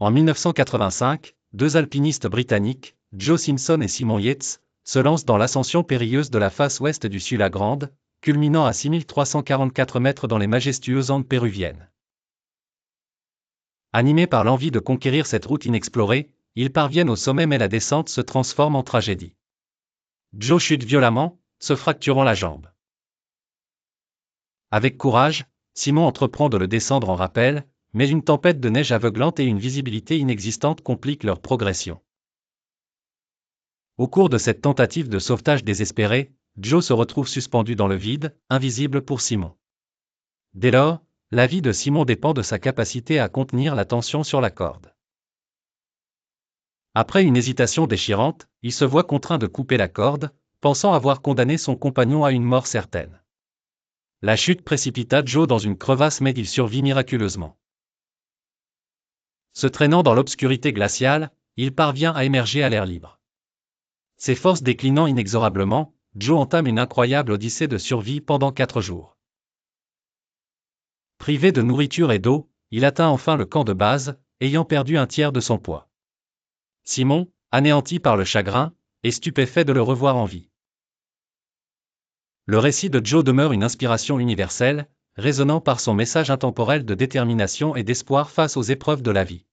En 1985, deux alpinistes britanniques, Joe Simpson et Simon Yates, se lancent dans l'ascension périlleuse de la face ouest du Silla Grande, culminant à 6344 mètres dans les majestueuses Andes péruviennes. Animés par l'envie de conquérir cette route inexplorée, ils parviennent au sommet mais la descente se transforme en tragédie. Joe chute violemment, se fracturant la jambe. Avec courage, Simon entreprend de le descendre en rappel, mais une tempête de neige aveuglante et une visibilité inexistante compliquent leur progression. Au cours de cette tentative de sauvetage désespérée, Joe se retrouve suspendu dans le vide, invisible pour Simon. Dès lors, la vie de Simon dépend de sa capacité à contenir la tension sur la corde. Après une hésitation déchirante, il se voit contraint de couper la corde, pensant avoir condamné son compagnon à une mort certaine. La chute précipita Joe dans une crevasse mais il survit miraculeusement. Se traînant dans l'obscurité glaciale, il parvient à émerger à l'air libre. Ses forces déclinant inexorablement, Joe entame une incroyable odyssée de survie pendant 4 jours. Privé de nourriture et d'eau, il atteint enfin le camp de base, ayant perdu un tiers de son poids. Simon, anéanti par le chagrin, est stupéfait de le revoir en vie. Le récit de Joe demeure une inspiration universelle, résonnant par son message intemporel de détermination et d'espoir face aux épreuves de la vie.